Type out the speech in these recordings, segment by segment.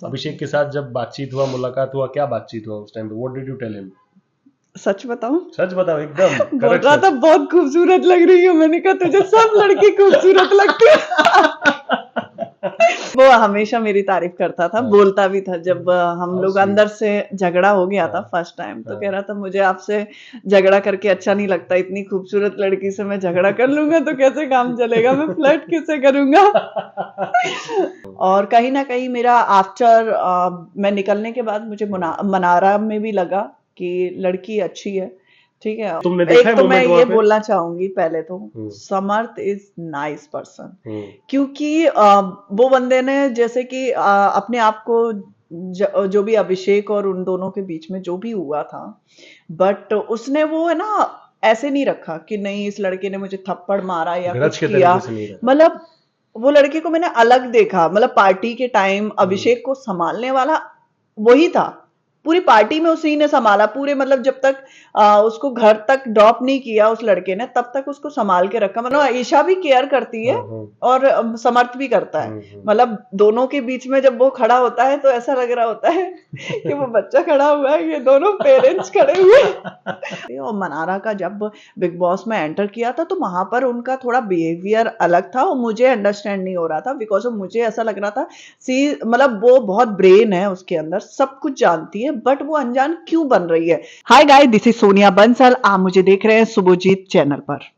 अभिषेक के साथ जब बातचीत हुआ, मुलाकात हुआ, क्या बातचीत हुआ उस टाइम पे? What did you tell him? सच बताऊं? सच बताओ, एकदम बोल करेक्ट रहा सच। था बहुत खूबसूरत लग रही हो। मैंने कहा तुझे सब लड़की खूबसूरत लगती है। वो हमेशा मेरी तारीफ करता था, बोलता भी था। जब हम लोग अंदर से झगड़ा हो गया था फर्स्ट टाइम, तो कह रहा था मुझे आपसे झगड़ा करके अच्छा नहीं लगता, इतनी खूबसूरत लड़की से मैं झगड़ा कर लूंगा तो कैसे काम चलेगा, मैं फ्लर्ट किससे करूंगा। और कहीं ना कहीं मेरा आफ्टर मैं निकलने के बाद मुझे मनारा में भी लगा कि लड़की अच्छी है, ठीक है। तुमने देखा एक है तो मैं मोमेंट ये वहां पे? बोलना चाहूंगी पहले तो, समर्थ इज नाइस पर्सन। क्योंकि वो बंदे ने जैसे कि अपने आप को जो भी अभिषेक और उन दोनों के बीच में जो भी हुआ था, बट उसने वो है ना ऐसे नहीं रखा कि नहीं इस लड़के ने मुझे थप्पड़ मारा या ग्रज कुछ के किया। तरीके से नहीं रखा। मतलब वो लड़के को मैंने अलग देखा। मतलब पार्टी के टाइम अभिषेक को संभालने वाला वही था। पूरी पार्टी में उसी ने संभाला। पूरे मतलब जब तक उसको घर तक ड्रॉप नहीं किया उस लड़के ने, तब तक उसको संभाल के रखा। मतलब आयशा भी केयर करती है और समर्थ भी करता है। मतलब दोनों के बीच में जब वो खड़ा होता है तो ऐसा लग रहा होता है कि वो बच्चा खड़ा हुआ है, ये दोनों पेरेंट्स खड़े हुए हैं। और मनारा का जब बिग बॉस में एंटर किया था तो वहां पर उनका थोड़ा बिहेवियर अलग था और मुझे अंडरस्टैंड नहीं हो रहा था। बिकॉज मुझे ऐसा लग रहा था मतलब वो बहुत ब्रेन है उसके अंदर, सब कुछ जानती है, बट वो अनजान क्यों बन रही है। Hi guys, this is Sonia Bansal. आप मुझे देख रहे हैं शुभजीत चैनल पर।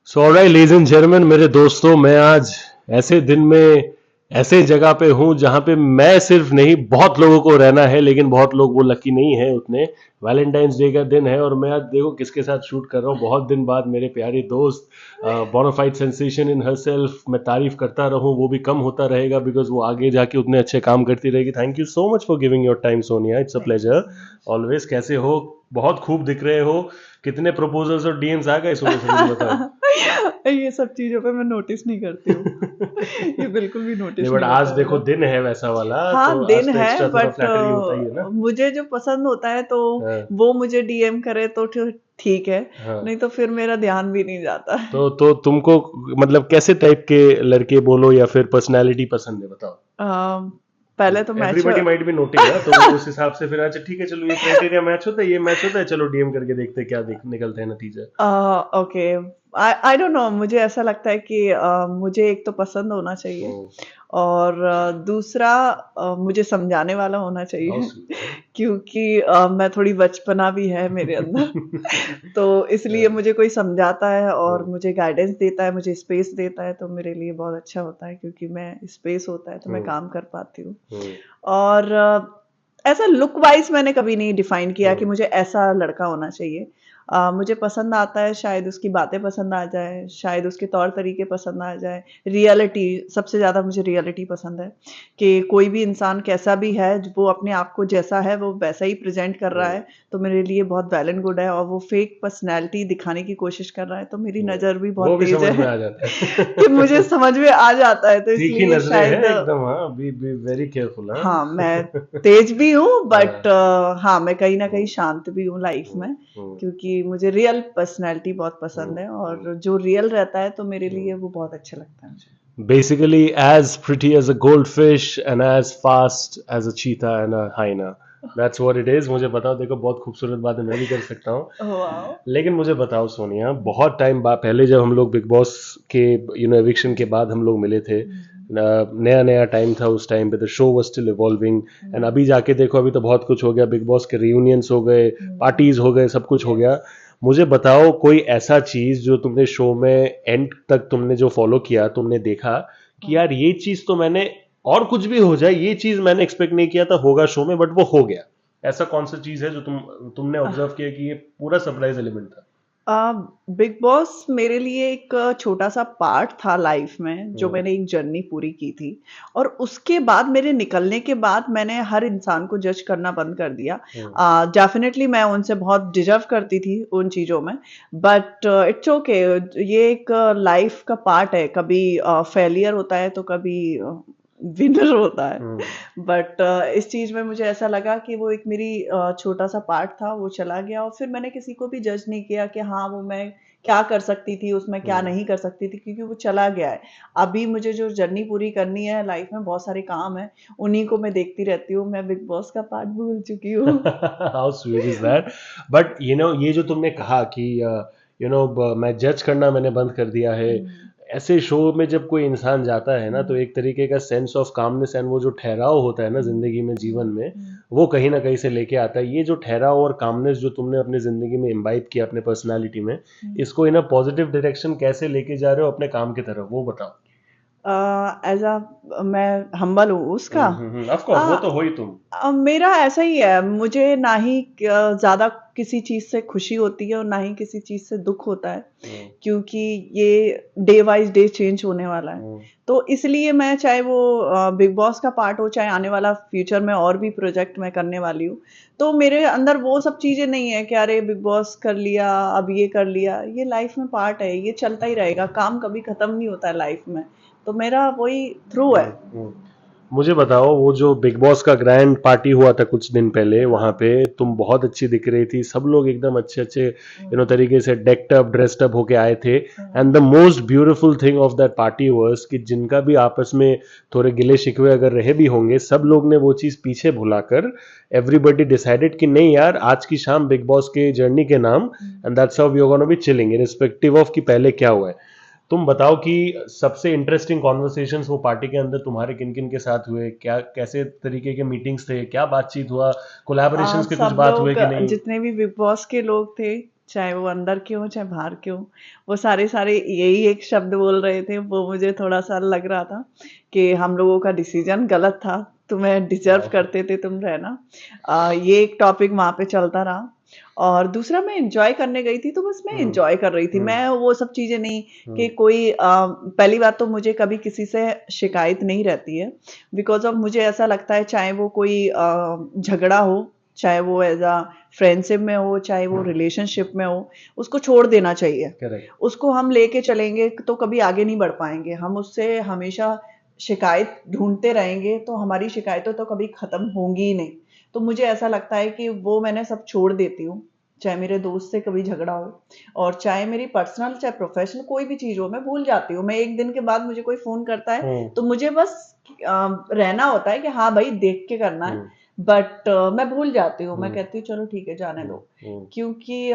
So alright ladies and gentleman, मेरे दोस्तों, मैं आज ऐसे दिन में ऐसे जगह पे हूं जहां पे मैं सिर्फ नहीं, बहुत लोगों को रहना है, लेकिन बहुत लोग वो लकी नहीं है उतने। वैलेंटाइंस डे का दिन है और मैं आज देखो किसके साथ शूट कर रहा हूँ। बहुत दिन बाद मेरे प्यारे दोस्त, बोनाफाइड सेंसेशन इन हरसेल्फ। मैं तारीफ करता रहूं वो भी कम होता रहेगा, बिकॉज वो आगे जाके उतने अच्छे काम करती रहेगी। Thank you so much for giving your time Sonia, it's a pleasure always. कैसे हो? बहुत खूब दिख रहे हो। कितने प्रपोजल्स और डीएम्स आ गए सुबह से, मुझे बताओ। ये सब चीजों पे मैं नोटिस नहीं करती हूँ। ये बिल्कुल भी नोटिस नहीं, बट नहीं आज होता है देखो मेरा। दिन है वैसा वाला, हाँ तो दिन आज तो है, एक्स्ट्रा थोड़ा बट फ्लैटरी होता ही है ना। मुझे जो पसंद होता है तो हाँ, वो मुझे डीएम करे तो ठीक है, हाँ। नहीं तो फिर मेरा ध्यान भी नहीं जाता है। तो तुमको मतलब कैसे टाइप के लड़के बोलो या फिर पर्सनालिटी पसंद है, बताओ। पहले तो match everybody might be noting ना, तो वो उस हिसाब से फिर अच्छा ठीक है, चलो ये क्राइटेरिया मैच होता है, ये मैच होता है, चलो डीएम करके देखते हैं क्या निकलते हैं नतीजे। ओके, आई डोंट नो, मुझे ऐसा लगता है कि मुझे एक तो पसंद होना चाहिए और दूसरा मुझे समझाने वाला होना चाहिए। क्योंकि मैं थोड़ी बचपना भी है मेरे अंदर। तो इसलिए मुझे कोई समझाता है और मुझे गाइडेंस देता है, मुझे स्पेस देता है, तो मेरे लिए बहुत अच्छा होता है। क्योंकि मैं स्पेस होता है तो मैं काम कर पाती हूँ। और ऐसा लुक वाइज मैंने कभी नहीं डिफाइन किया कि मुझे ऐसा लड़का होना चाहिए। मुझे पसंद आता है, शायद उसकी बातें पसंद आ जाए, शायद उसके तौर तरीके पसंद आ जाए। रियलिटी, सबसे ज़्यादा मुझे रियलिटी पसंद है कि कोई भी इंसान कैसा भी है, वो अपने आप को जैसा है वो वैसा ही प्रेजेंट कर रहा है, तो मेरे लिए बहुत वेल एंड गुड है। और वो फेक पर्सनैलिटी दिखाने की कोशिश कर रहा है तो मेरी नज़र भी वो बहुत भी तेज समझ में है आ जाता है। कि मुझे समझ में आ जाता है, तो तीखी इसलिए नजरें हैं शायद एकदम। हाँ, बी वेरी केयरफुल। हाँ, हाँ मैं तेज भी हूँ, बट हाँ मैं कहीं ना कहीं शांत भी हूँ लाइफ में। क्योंकि मुझे रियल पर्सनैलिटी बहुत पसंद है और जो रियल रहता है तो मेरे लिए वो बहुत अच्छा लगता है मुझे। basically as pretty as a goldfish and as fast as a cheetah and a hyena. That's what it is. मुझे बताओ, देखो बहुत खूबसूरत बात है, मैं भी कर सकता हूँ। वाओ। लेकिन मुझे बताओ सोनिया, बहुत टाइम बाद पहले जब हम लोग बिग बॉस के एविक्शन के बाद हम लोग मिले थे, नया नया टाइम था उस टाइम पे, the show was still evolving. And अभी जाके देखो, अभी तो बहुत कुछ हो गया, बिग बॉस के रियूनियंस हो गए, पार्टीज हो गए, सब कुछ हो गया। मुझे बताओ कोई ऐसा चीज जो तुमने शो में एंड तक तुमने जो फॉलो किया, तुमने देखा कि यार ये चीज तो मैंने, और कुछ भी हो जाए, ये चीज मैंने एक्सपेक्ट नहीं किया था होगा शो में, बट वो हो गया। ऐसा कौन सा चीज है जो तुमने ऑब्जर्व किया कि ये पूरा सरप्राइज एलिमेंट था? बिग बॉस मेरे लिए एक छोटा सा पार्ट था लाइफ में, जो मैंने एक जर्नी पूरी की थी। और उसके बाद मेरे निकलने के बाद मैंने हर इंसान को जज करना बंद कर दिया। डेफिनेटली मैं उनसे बहुत डिजर्व करती थी उन चीज़ों में, बट इट्स ओके। ये एक लाइफ का पार्ट है, कभी फेलियर होता है तो कभी विनर होता है। बट इस चीज़ में मुझे ऐसा लगा कि वो एक मेरी छोटा सा पार्ट था, वो चला गया। और फिर मैंने किसी को भी जज नहीं किया कि हाँ, वो मैं क्या कर सकती थी उसमें, क्या नहीं कर सकती थी, क्योंकि वो चला गया है। अभी मुझे जो जर्नी पूरी करनी है लाइफ में, बहुत सारे काम हैं, उन्हीं को मैं देखती रहती हूँ। मैं बिग बॉस का पार्ट भूल चुकी हूँ। How sweet is that. But ये जो तुमने कहा कि मैं जज करना मैंने बंद कर दिया है, ऐसे शो में जब कोई इंसान जाता है ना, तो एक तरीके का सेंस ऑफ कामनेस एंड वो जो ठहराव होता है ना जिंदगी में, जीवन में, वो कहीं ना कहीं से लेके आता है। ये जो ठहराव और कामनेस जो तुमने अपनी जिंदगी में इम्बाइब किया अपने पर्सनालिटी में, इसको इन अ पॉजिटिव डायरेक्शन कैसे लेके जा रहे हो अपने काम की तरफ, वो बताओ। एज अ मैं हम्बल हूँ उसका। ऑफ कोर्स, वो तो हो ही तुम। मेरा ऐसा ही है, मुझे ना ही ज्यादा किसी चीज से खुशी होती है और ना ही किसी चीज से दुख होता है, क्योंकि ये डे वाइज डे चेंज होने वाला है। तो इसलिए मैं, चाहे वो बिग बॉस का पार्ट हो, चाहे आने वाला फ्यूचर में और भी प्रोजेक्ट मैं करने वाली हूँ, तो मेरे अंदर वो सब चीजें नहीं है कि अरे बिग बॉस कर लिया, अब ये कर लिया। ये लाइफ में पार्ट है, ये चलता ही रहेगा, काम कभी खत्म नहीं होता है लाइफ में। तो मेरा वही थ्रू है। मुझे बताओ, वो जो बिग बॉस का ग्रैंड पार्टी हुआ था कुछ दिन पहले, वहां पे तुम बहुत अच्छी दिख रही थी, सब लोग एकदम अच्छे अच्छे तरीके से डेक्ड अप ड्रेस्ड अप होके आए थे। And the most beautiful thing of that party was कि जिनका भी आपस में थोड़े गिले शिकवे अगर रहे भी होंगे, सब लोग ने वो चीज पीछे भुलाकर एवरीबडी डिसाइडेड कि नहीं यार, आज की शाम बिग बॉस के जर्नी के नाम, and that's how we are gonna be chilling irrespective of कि पहले क्या हुआ है। तुम बताओ कि सबसे इंटरेस्टिंग कॉन्वर्सेशंस वो पार्टी के अंदर तुम्हारे किन किन के साथ हुए, क्या कैसे तरीके के मीटिंग्स थे, क्या बातचीत हुआ, कोलैबोरेशंस के कुछ सब बात हुए लोग, कि नहीं? जितने भी बिग बॉस के लोग थे, चाहे वो अंदर के हों चाहे बाहर के हों, वो सारे सारे यही एक शब्द बोल रहे थे। वो मुझे थोड़ा सा लग रहा था कि हम लोगों का डिसीजन गलत था, तुम्हें डिजर्व करते थे तुम रहना। ये एक टॉपिक वहां पे चलता रहा। और दूसरा, मैं एंजॉय करने गई थी, तो बस मैं एंजॉय कर रही थी। मैं वो सब चीजें नहीं कि कोई पहली बात तो मुझे कभी किसी से शिकायत नहीं रहती है, बिकॉज ऑफ मुझे ऐसा लगता है, चाहे वो कोई झगड़ा हो, चाहे वो एज अ फ्रेंडशिप में हो, चाहे वो रिलेशनशिप में हो, उसको छोड़ देना चाहिए। करेक्ट। उसको हम लेके चलेंगे तो कभी आगे नहीं बढ़ पाएंगे। हम उससे हमेशा शिकायत ढूंढते रहेंगे तो हमारी शिकायतें तो कभी खत्म होंगी ही नहीं। तो मुझे ऐसा लगता है कि वो मैंने सब छोड़ देती हूँ, चाहे मेरे दोस्त से कभी झगड़ा हो और चाहे मेरी पर्सनल चाहे प्रोफेशनल कोई भी चीज हो, मैं भूल जाती हूँ। मैं एक दिन के बाद मुझे कोई फोन करता है तो मुझे बस रहना होता है कि हाँ भाई देख के करना है, बट मैं भूल जाती हूँ। मैं कहती हूँ चलो ठीक है, जाने दो, क्योंकि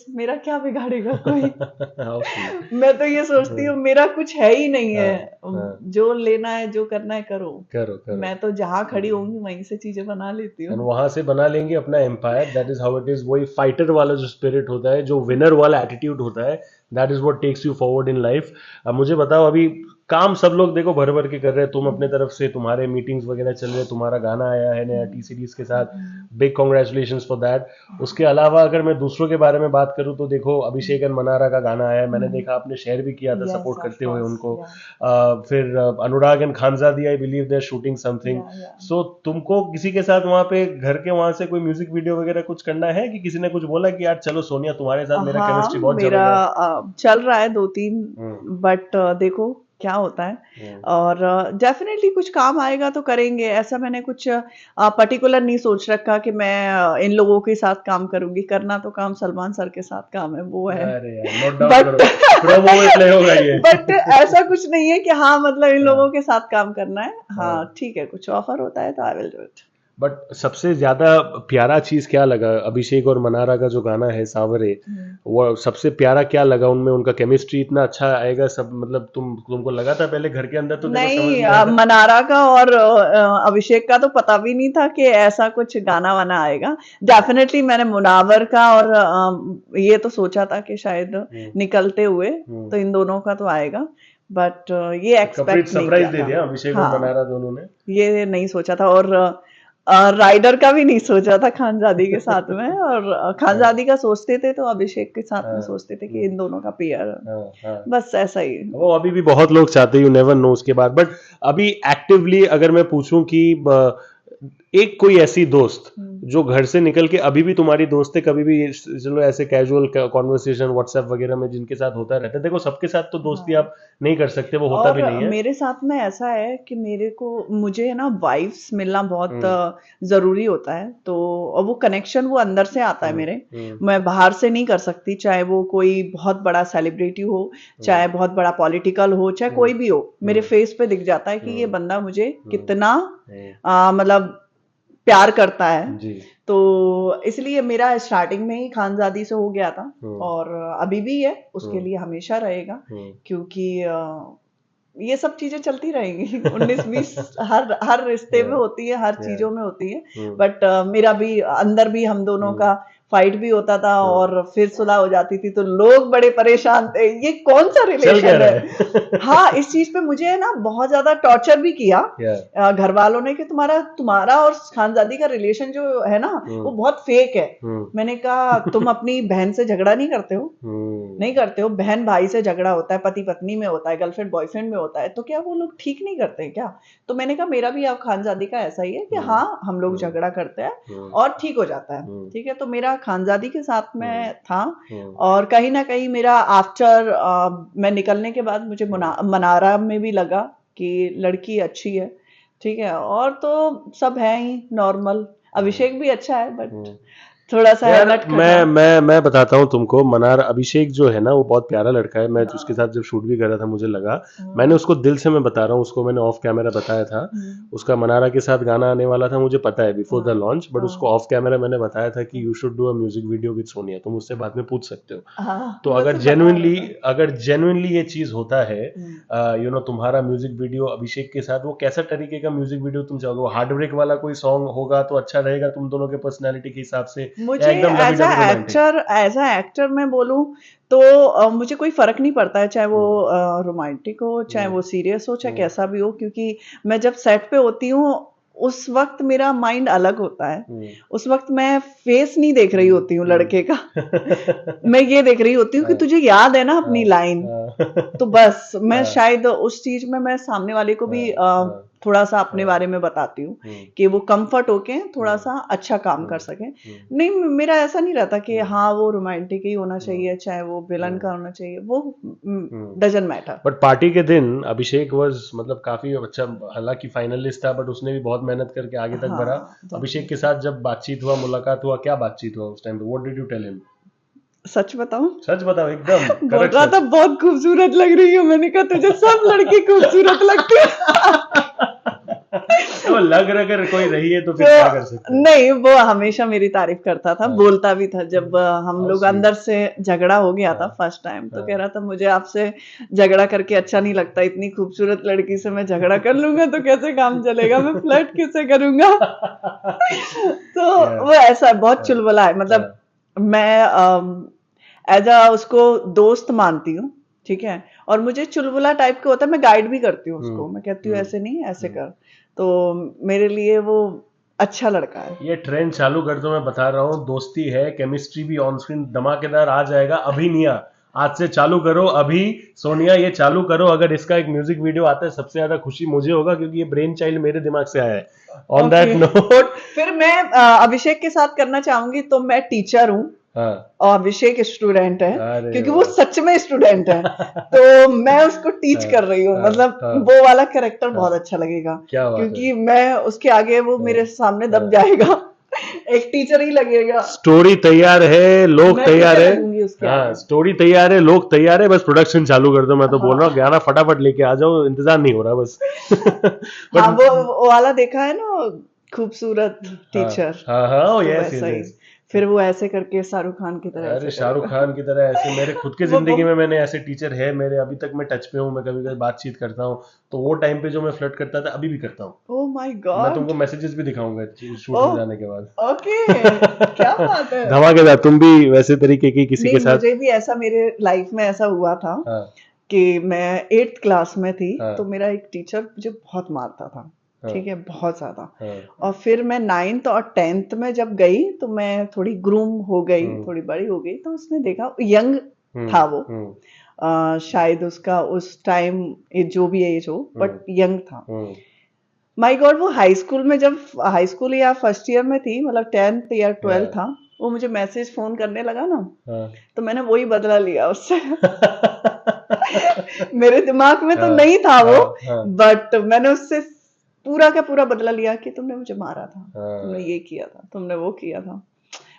मेरा क्या बिगाड़ेगा कोई। मैं तो ये सोचती हूँ मेरा कुछ है ही नहीं है। जो लेना है जो करना है करो, करो करो। मैं तो जहाँ खड़ी होंगी वहीं से चीजें बना लेती एंड हूँ। वहां से बना लेंगे अपना empire. That is how it is. वही फाइटर वाला जो स्पिरिट होता है, जो विनर वाला एटीट्यूड होता है, that is what takes you forward in life. अब मुझे बताओ, अभी काम सब लोग देखो भर भर के कर रहे हैं, तुम अपने तरफ से तुम्हारे मीटिंग्स वगैरह चल रहे हैं, तुम्हारा गाना आया है नया टी सीरीज के साथ, बिग कॉन्ग्रेचुलेशंस फॉर दैट। उसके अलावा अगर मैं दूसरों के बारे में बात करूं तो देखो, अभिषेक एंड मनारा का गाना आया है, मैंने देखा आपने शेयर भी किया था सपोर्ट करते हुए उनको। फिर Anurag and Khanzaadi, I believe they are shooting something. So तुमको किसी के साथ वहां पे घर के वहां से कोई म्यूजिक वीडियो वगैरह कुछ करना है कि किसी ने कुछ बोला कि यार चलो सोनिया तुम्हारे साथ मेरा केमिस्ट्री बहुत जम मेरा रहा चल रहा है दो तीन, बट देखो क्या होता है। और डेफिनेटली कुछ काम आएगा तो करेंगे। ऐसा मैंने कुछ पर्टिकुलर नहीं सोच रखा कि मैं इन लोगों के साथ काम करूंगी। करना तो काम सलमान सर के साथ काम है, वो है। अरे यार, नोट डाउन करो, प्रोमो में प्ले होगा ये। बट ऐसा कुछ नहीं है कि हाँ मतलब इन लोगों के साथ काम करना है। हाँ ठीक है, कुछ ऑफर होता है तो I will do it. But सबसे ज्यादा प्यारा चीज क्या लगा अभिषेक और मनारा का जो गाना है सावरे, वो सबसे प्यारा क्या लगा उनमें? उनका केमिस्ट्री इतना अच्छा आएगा सब, मतलब तुमको लगा था पहले घर के अंदर? तो देखो समझ नहीं, नहीं आया था। मनारा का और अभिषेक का तो पता भी नहीं था कि ऐसा कुछ गाना वाना आएगा। डेफिनेटली मैंने मुनावर का और ये तो सोचा था कि शायद निकलते हुए तो इन दोनों का तो आएगा, बट ये एक्सपेक्ट नहीं सरप्राइज किया दे था। दिया अभिषेक और हाँ, मनारा दोनों ने। ये नहीं सोचा था। और राइडर का भी नहीं सोचा था खानजादी के साथ में, और खानजादी का सोचते थे तो अभिषेक के साथ में सोचते थे कि इन दोनों का पेयर, बस ऐसा ही। वो अभी भी बहुत लोग चाहते हैं, यू नेवर नो उसके बाद। बट अभी एक्टिवली अगर मैं पूछूं कि एक कोई ऐसी दोस्त जो घर से निकल के अभी भी तुम्हारी दोस्त है, कभी भी चलो ऐसे कैजुअल कॉन्वर्सेशन व्हाट्सएप वगैरह में जिनके साथ होता रहता है, देखो सबके साथ तो दोस्ती आप नहीं कर सकते, वो होता भी नहीं है। मेरे साथ में ऐसा है कि मुझे है ना वाइफ्स मिलना बहुत जरूरी होता है, तो और वो कनेक्शन वो अंदर से आता है मेरे, मैं बाहर से नहीं कर सकती, चाहे वो कोई बहुत बड़ा सेलिब्रिटी हो, चाहे बहुत बड़ा पॉलिटिकल हो, चाहे कोई भी हो, मेरे फेस पे दिख जाता है कि ये बंदा मुझे कितना मतलब प्यार करता है जी। तो इसलिए मेरा स्टार्टिंग में ही खानजादी से हो गया था, और अभी भी है, उसके लिए हमेशा रहेगा, क्योंकि ये सब चीजें चलती रहेंगी 19-20 हर रिश्ते में होती है, हर चीजों में होती है, बट मेरा भी अंदर भी हम दोनों का फाइट भी होता था, और फिर सुलह हो जाती थी, तो लोग बड़े परेशान थे, ये कौन सा रिलेशन है। हाँ, इस चीज पे मुझे है ना बहुत ज्यादा टॉर्चर भी किया घर वालों ने कि तुम्हारा और खानजादी का रिलेशन जो है ना वो बहुत फेक है। मैंने कहा तुम अपनी बहन से झगड़ा नहीं करते हो, नहीं करते हो, बहन भाई से झगड़ा होता है, पति पत्नी में होता है, गर्लफ्रेंड बॉयफ्रेंड में होता है, तो क्या वो लोग ठीक नहीं करते क्या? तो मैंने कहा मेरा भी अब खानजादी का ऐसा ही है कि हाँ हम लोग झगड़ा करते हैं और ठीक हो जाता है, ठीक है। तो मेरा खानजादी के साथ में था, और कहीं ना कहीं मेरा आफ्टर मैं निकलने के बाद मुझे मनारा में भी लगा कि लड़की अच्छी है, ठीक है, और तो सब है ही नॉर्मल। अभिषेक भी अच्छा है, बट थोड़ा सा यार मैं बताता हूँ तुमको, मनार अभिषेक जो है ना वो बहुत प्यारा लड़का है। मैं उसके साथ जब शूट भी कर रहा था मुझे लगा, मैंने उसको दिल से, मैं बता रहा हूँ उसको, मैंने ऑफ कैमरा बताया था, उसका मनारा के साथ गाना आने वाला था, मुझे पता है बिफोर द लॉन्च, बट उसको ऑफ कैमरा मैंने बताया था कि you should do a music video with Sonia, तुम उससे बाद में पूछ सकते हो। तो अगर जेन्युइनली ये चीज होता है, यू नो तुम्हारा म्यूजिक वीडियो अभिषेक के साथ, वो कैसा तरीके का म्यूजिक वीडियो तुम चाहोगे? वो हार्ट ब्रेक वाला कोई सॉन्ग होगा तो अच्छा रहेगा तुम दोनों के पर्सनैलिटी के हिसाब से? मुझे एज अ एक्टर मैं बोलूं तो मुझे कोई फर्क नहीं पड़ता है, चाहे वो रोमांटिक हो, चाहे वो सीरियस हो, चाहे कैसा भी हो, क्योंकि मैं जब सेट पे होती हूँ उस वक्त मेरा माइंड अलग होता है, उस वक्त मैं फेस नहीं देख रही होती हूँ लड़के का मैं ये देख रही होती हूँ कि तुझे याद है ना अपनी लाइन, तो बस मैं शायद उस चीज में मैं सामने वाले को भी थोड़ा सा अपने बारे में बताती हूँ कि वो कंफर्ट होके थोड़ा सा अच्छा काम कर सके। नहीं, मेरा ऐसा नहीं रहता कि हाँ वो रोमांटिक ही होना चाहिए, चाहे वो विलन का होना चाहिए, वो डजंट मैटर। बट पार्टी के दिन अभिषेक वाज मतलब काफी अच्छा, हालांकि फाइनलिस्ट था, बट उसने भी बहुत मेहनत करके आगे तक बढ़ा। अभिषेक के साथ जब बातचीत हुआ, मुलाकात हुआ, क्या बातचीत हुआ उस टाइम पे? What did you tell him? सच बताऊं? सच बताओ एकदम। बोल रहा था बहुत खूबसूरत लग रही है, मैंने कहा तुझे सब लड़की खूबसूरत लगती है तो लग रहा अगर कोई रही है तो फिर क्या कर सकते हैं? नहीं, वो हमेशा मेरी तारीफ करता था, बोलता भी था। जब हम लोग अंदर से झगड़ा हो गया था फर्स्ट टाइम, तो कह रहा था मुझे आपसे झगड़ा करके अच्छा नहीं लगता, इतनी खूबसूरत लड़की से मैं झगड़ा कर लूंगा तो कैसे काम चलेगा, मैं फ्लर्ट कैसे करूंगा तो वो ऐसा बहुत चुलबुला है, मतलब मैं एज अ उसको दोस्त मानती हूँ, ठीक है, और मुझे चुलबुला टाइप का होता है, मैं गाइड भी करती हूँ उसको, मैं कहती हूँ ऐसे नहीं ऐसे कर, तो मेरे लिए वो अच्छा लड़का है। ये ट्रेंड चालू कर दो, मैं बता रहा हूँ, दोस्ती है, केमिस्ट्री भी ऑन स्क्रीन धमाकेदार आ जाएगा। अभी निया आज से चालू करो, अभी सोनिया ये चालू करो, अगर इसका एक म्यूजिक वीडियो आता है सबसे ज्यादा खुशी मुझे होगा, क्योंकि ये ब्रेन चाइल्ड मेरे दिमाग से आया है। ऑन दैट नोट फिर मैं अभिषेक के साथ करना चाहूंगी, तो मैं टीचर हूँ और अभिषेक स्टूडेंट है, क्योंकि वो सच में स्टूडेंट है तो मैं उसको टीच कर रही हूँ, मतलब वो वाला कैरेक्टर बहुत अच्छा लगेगा, क्योंकि मैं उसके आगे वो मेरे सामने दब जाएगा एक टीचर ही लगेगा। स्टोरी तैयार है, लोग तैयार है, हाँ स्टोरी तैयार है, लोग तैयार है, बस प्रोडक्शन चालू कर दो। मैं तो बोल रहा हूँ गाना फटाफट लेके आ जाओ, इंतजार नहीं हो रहा बस हाँ वो वाला देखा है ना, खूबसूरत टीचर, हाँ यस, फिर वो ऐसे करके शाहरुख खान की तरह, अरे शाहरुख खान की तरह ऐसे मेरे खुद के जिंदगी में मैंने ऐसे टीचर है मेरे, अभी तक मैं टच पे हूँ, मैं कभी कभी बातचीत करता हूँ, तो वो टाइम पे जो मैं फ्लर्ट करता था अभी भी करता हूँ। ओह माय गॉड, मैं तुमको मैसेजेस भी दिखाऊंगा शूट हो जाने के बाद। ओके क्या बात है, धमाकेदार। तुम भी वैसे तरीके की किसी के साथ? मुझे भी ऐसा मेरे लाइफ में ऐसा हुआ था कि मैं 8th क्लास में थी, तो मेरा एक टीचर मुझे बहुत मारता था, ठीक है, बहुत ज्यादा। हाँ, और फिर मैं 9th और 10th में जब गई तो मैं थोड़ी ग्रूम हो गई, थोड़ी बड़ी हो गई, तो उसने देखा, यंग था वो, शायद उसका उस टाइम जो भी एज हो, बट यंग था। माय गॉड, वो हाई स्कूल में, जब हाई स्कूल या फर्स्ट ईयर में थी, मतलब 10th या 12th था, वो मुझे मैसेज फोन करने लगा ना, तो मैंने वही बदला लिया उससे। मेरे दिमाग में तो नहीं था वो, बट मैंने उससे पूरा का पूरा बदला लिया कि तुमने मुझे मारा था, तुमने ये किया था, तुमने वो किया था।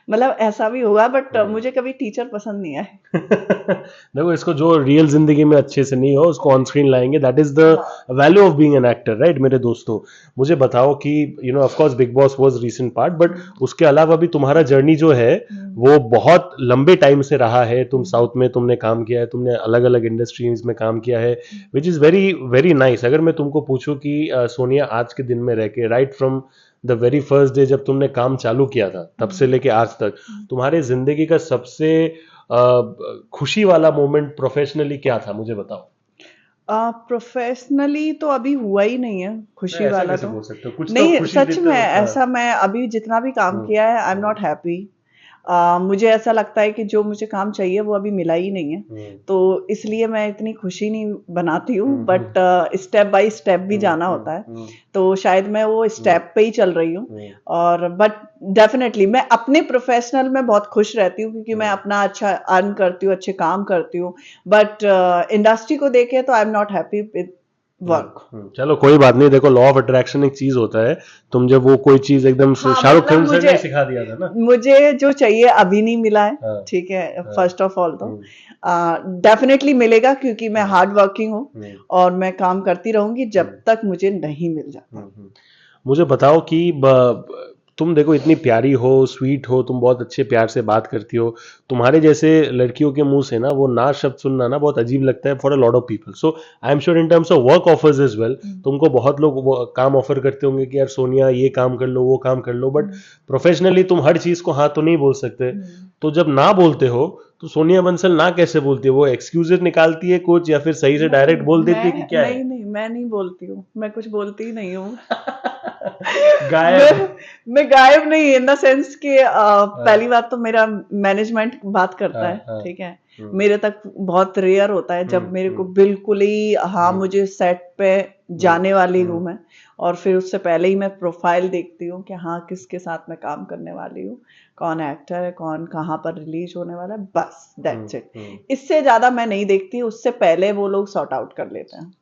मतलब ऐसा भी हुआ, बट मुझे कभी टीचर पसंद नहीं आए। देखो, इसको जो रियल जिंदगी में अच्छे से नहीं हो उसको ऑन स्क्रीन लाएंगे, that is the value of being an actor, right? मेरे दोस्तों, मुझे बताओ कि of course big boss was recent part, but उसके अलावा भी तुम्हारा जर्नी जो है वो बहुत लंबे टाइम से रहा है। तुम साउथ में तुमने काम किया है, तुमने अलग अलग इंडस्ट्रीज में काम किया है, which is very very nice. अगर मैं तुमको पूछूं कि सोनिया आज के दिन में रह के, right from the very first day जब तुमने काम चालू किया था तब से लेके आज तक, तुम्हारे जिंदगी का सबसे खुशी वाला मोमेंट प्रोफेशनली क्या था, मुझे बताओ। प्रोफेशनली तो अभी हुआ ही नहीं है खुशी ऐसा वाला, कैसे तो बोल सकते हो? कुछ तो नहीं, खुशी सच देते में हो। ऐसा, मैं अभी जितना भी काम किया है, आई एम नॉट हैप्पी। मुझे ऐसा लगता है कि जो मुझे काम चाहिए वो अभी मिला ही नहीं है, तो इसलिए मैं इतनी खुशी नहीं बनाती हूँ, बट स्टेप बाय स्टेप भी जाना होता है, तो शायद मैं वो स्टेप पे ही चल रही हूँ। और बट डेफिनेटली मैं अपने प्रोफेशनल में बहुत खुश रहती हूँ, क्योंकि मैं अपना अच्छा अर्न करती हूँ, अच्छे काम करती हूँ, बट इंडस्ट्री को देखे तो I am not happy with work. चलो कोई बात नहीं, देखो, लॉ ऑफ अट्रैक्शन एक चीज होता है, तुम जब वो कोई चीज एकदम हाँ, शाहरुख मतलब फिल्म सर ने सिखा दिया था ना, मुझे जो चाहिए अभी नहीं मिला है, हाँ, ठीक है, फर्स्ट ऑफ ऑल तो डेफिनेटली मिलेगा, क्योंकि मैं हार्ड वर्किंग हूँ और मैं काम करती रहूंगी जब तक मुझे नहीं मिल जाता। मुझे बताओ कि तुम देखो, इतनी प्यारी हो, स्वीट हो, तुम बहुत अच्छे प्यार से बात करती हो, तुम्हारे जैसे लड़कियों के मुंह से ना वो ना शब्द सुनना ना बहुत अजीब लगता है for a lot of people. So I am sure in terms of work offers as well, तुमको बहुत लोग वो काम ऑफर करते होंगे कि यार सोनिया ये काम कर लो, वो काम कर लो, बट प्रोफेशनली तुम हर चीज को हाँ तो नहीं बोल सकते। तो जब ना बोलते हो तो सोनिया बंसल ना कैसे बोलती है? वो एक्सक्यूजेस निकालती है कुछ, या फिर सही से डायरेक्ट बोल देती है कि क्या है? नहीं, मैं नहीं बोलती हूँ, मैं कुछ बोलती ही नहीं हूँ। गायब। मैं गायब नहीं, इन द सेंस कि पहली बात तो मेरा मैनेजमेंट बात करता है, ठीक है, मेरे तक बहुत रेयर होता है जब मेरे को बिल्कुल ही, हाँ, मुझे सेट पे जाने वाली हूँ मैं, और फिर उससे पहले ही मैं प्रोफाइल देखती हूँ कि हाँ किसके साथ मैं काम करने वाली हूँ, कौन एक्टर है, कौन कहाँ पर रिलीज होने वाला है, बस दैट्स इट। इससे ज्यादा मैं नहीं देखती, उससे पहले वो लोग सॉर्ट आउट कर लेते हैं।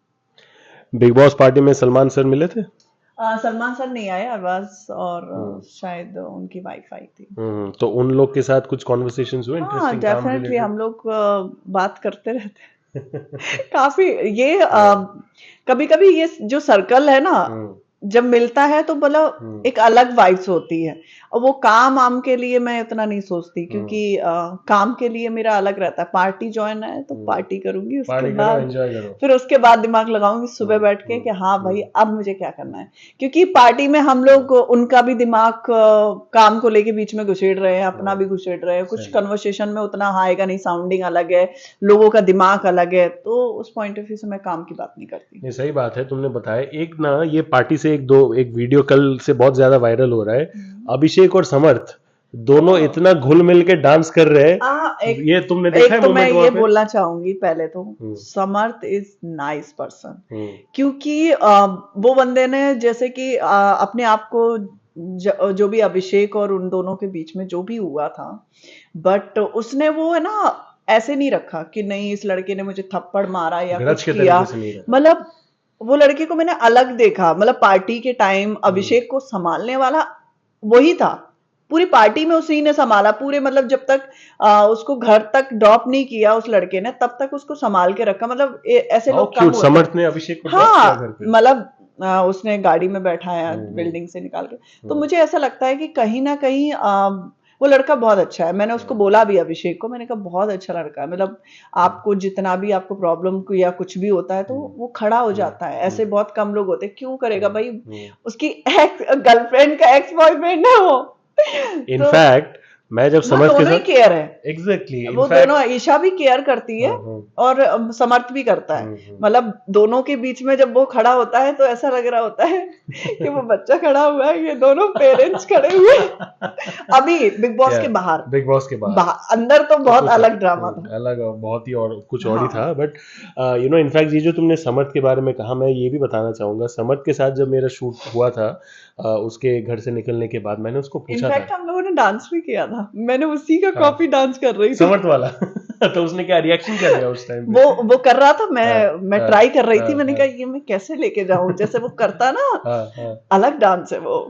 बिग बॉस पार्टी में सलमान सर मिले थे? सलमान सर नहीं आए, अरबाज और शायद उनकी वाइफ आई थी। तो उन लोग के साथ कुछ कॉन्वर्सेशंस हुए हाँ, इंटरेस्टिंग काम डेफिनेटली रिलेटेड? हम लोग बात करते रहते हैं। काफी ये कभी कभी ये जो सर्कल है ना, जब मिलता है तो मतलब एक अलग वाइब्स होती है, और वो काम आम के लिए मैं इतना नहीं सोचती, क्योंकि काम के लिए मेरा अलग रहता है, पार्टी ज्वाइन है तो पार्टी करूंगी, उसके पार्टी करो, बाद एंजॉय करो। फिर उसके बाद दिमाग लगाऊंगी सुबह बैठ के कि हाँ भाई अब मुझे क्या करना है, क्योंकि पार्टी में हम लोग उनका भी दिमाग काम को लेके बीच में घुसेड़ रहे हैं, अपना भी घुसेड़ रहे हैं, कुछ कन्वर्सेशन में उतना आएगा नहीं, साउंडिंग अलग है, लोगों का दिमाग अलग है, तो उस पॉइंट ऑफ व्यू से मैं काम की बात नहीं करती। नहीं, सही बात है, तुमने बताया। एक ना ये पार्टी से एक वीडियो कल से बहुत ज्यादा वायरल हो रहा है, अभिषेक और समर्थ दोनों इतना घुल मिल के डांस कर रहे हैं, ये तुमने देखा है तो मैं मोमेंट ये वहां पे? बोलना चाहूंगी पहले तो, समर्थ इज नाइस पर्सन, क्योंकि वो बंदे ने जैसे कि अपने आप को जो भी अभिषेक और उन दोनों के बीच में जो भी हुआ था, बट उसने वो है ना ऐसे नहीं रखा कि नहीं इस लड़के ने मुझे थप्पड़ मारा या कुछ किया, मतलब वो लड़के को मैंने अलग देखा, मतलब पार्टी के टाइम अभिषेक को संभालने वाला वही था, पूरी पार्टी में उसी ने संभाला, पूरे मतलब जब तक उसको घर तक ड्रॉप नहीं किया उस लड़के ने, तब तक उसको संभाल के रखा, मतलब ऐसे लोग कम होते हैं। समर्थ ने अभिषेक को ड्रॉप किया घर पे? मतलब उसने गाड़ी में बैठाया बिल्डिंग से निकाल के, तो मुझे ऐसा लगता है कि कहीं ना कहीं वो लड़का बहुत अच्छा है। मैंने उसको बोला भी, अभिषेक को मैंने कहा बहुत अच्छा लड़का है, मतलब आपको जितना भी आपको प्रॉब्लम या कुछ भी होता है तो वो खड़ा हो जाता है, ऐसे बहुत कम लोग होते हैं, क्यों करेगा भाई, उसकी एक्स गर्लफ्रेंड का एक्स बॉयफ्रेंड है वो। इनफैक्ट मैं जब वो समर्थ के दोनों ही साथ केयर है, एग्जैक्टली वो दोनों, ईशा भी केयर करती है हाँ, और समर्थ भी करता है। हम्म। मतलब दोनों के बीच में जब वो खड़ा होता है तो ऐसा लग रहा होता है कि वो बच्चा खड़ा हुआ है, ये दोनों पेरेंट्स खड़े हुए हैं। अभी बिग बॉस के बाहर, बिग बॉस के बाहर अंदर तो बहुत कुछ अलग ड्रामा था। अलग और बहुत ही और कुछ और ही हाँ, था, बट इनफैक्ट ये जो तुमने समर्थ के बारे में कहा, मैं ये भी बताना चाहूंगा, समर्थ के साथ जब मेरा शूट हुआ था उसके घर से निकलने के बाद मैंने उसको पूछा था। इनफैक्ट हम लोगों ने डांस भी किया था, मैंने उसी का हाँ, कॉपी डांस कर रही थी। समर्थ वाला तो उसने क्या रिएक्शन कर दिया उस टाइम पे? वो कर रहा था, हाँ, मैं हाँ, ट्राई कर रही थी, हाँ, मैंने हाँ, कहा ये मैं कैसे लेके जाऊं, जैसे वो करता ना, हाँ, हाँ। अलग डांस है वो।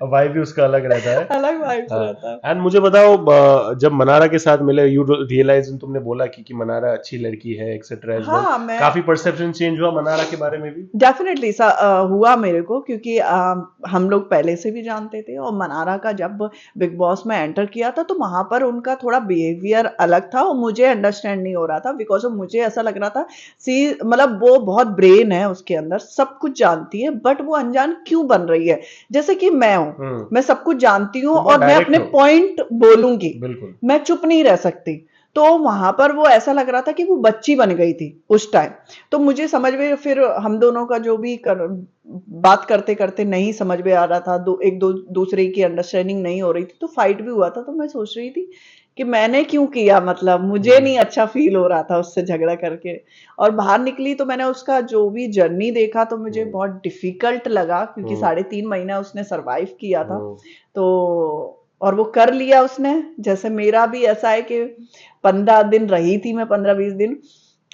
वाइब भी उसका अलग रहता है। अलग वाइब्स हाँ, रहता है। एंड मुझे बताओ जब मनारा के साथ मिले, यू रियलाइज, तुमने बोला कि मनारा अच्छी लड़की है एक्सेट्रा एज वेल, हाँ, मैं काफी परसेप्शन चेंज हुआ मनारा के बारे में भी? डेफिनेटली हुआ मेरे को, क्योंकि हम लोग पहले से भी जानते थे, और मनारा का जब बिग बॉस में एंटर किया था तो वहां पर उनका थोड़ा बिहेवियर अलग था और मुझे अंडरस्टैंड नहीं हो रहा था, बिकॉज ऑफ मुझे ऐसा लग रहा था मतलब वो बहुत ब्रेन है उसके अंदर, सब कुछ जानती है, बट वो अनजान क्यों बन रही है। जैसे कि मैं हूं, मैं सब कुछ जानती हूँ तुम बहुत और मैं डायरेक्ट अपने हो। पॉइंट बोलूंगी, बिल्कुल। मैं चुप नहीं रह सकती। तो वहां पर वो ऐसा लग रहा था कि वो बच्ची बन गई थी उस टाइम। तो मुझे समझ में, फिर हम दोनों का जो भी बात करते करते नहीं समझ में आ रहा था, दूसरे की अंडरस्टैंडिंग नहीं हो रही थी, तो फाइट भी हुआ था। तो मैं सोच रही थी कि मैंने क्यों किया, मतलब मुझे नहीं अच्छा फील हो रहा था उससे झगड़ा करके। और बाहर निकली तो मैंने उसका जो भी जर्नी देखा तो मुझे बहुत डिफिकल्ट लगा, क्योंकि 3.5 महीना उसने सरवाइव किया था। तो और वो कर लिया उसने। जैसे मेरा भी ऐसा है कि 15 दिन रही थी मैं, 15-20 दिन,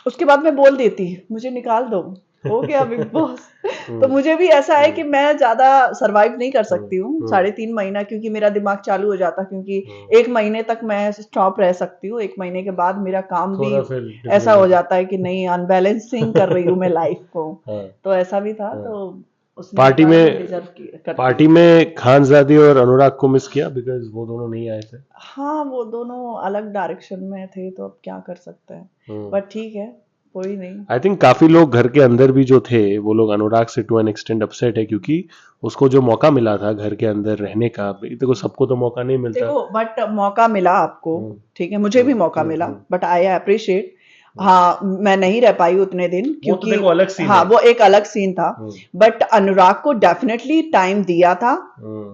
उसके बाद मैं बोल देती मुझे निकाल दो, हो गया बिग बॉस। तो मुझे भी ऐसा है कि मैं ज्यादा सरवाइव नहीं कर सकती हूँ 3.5 महीना, क्योंकि मेरा दिमाग चालू हो जाता, क्योंकि 1 महीने तक मैं स्टॉप रह सकती हूँ, 1 महीने के बाद मेरा काम भी थोड़ा फिर ऐसा difficult हो जाता है कि नहीं, अनबैलेंसिंग कर रही हूँ मैं लाइफ को। हाँ, तो ऐसा भी था। हाँ। तो उसने पार्टी निकाला, मैं में डिजर्व करती पार्टी हूँ। में खानजादी और अनुराग को मिस किया, बिकॉज वो दोनों नहीं आए थे। हाँ, वो दोनों अलग डायरेक्शन में थे, तो अब क्या कर सकते हैं, बट ठीक है, कोई नहीं। आई थिंक काफी लोग घर के अंदर भी जो थे वो लोग अनुराग से टू एन एक्सटेंड अपसेट है, क्योंकि उसको जो मौका मिला था घर के अंदर रहने का, देखो सबको तो मौका नहीं मिलता। देखो, बट मौका मिला आपको, हम्म, ठीक है, मुझे भी मौका मिला, बट आई अप्रिशिएट। हाँ, मैं नहीं रह पाई उतने दिन, वो तो क्योंकि देखो अलग सीन हाँ, है। वो एक अलग सीन था। बट अनुराग को डेफिनेटली टाइम दिया था,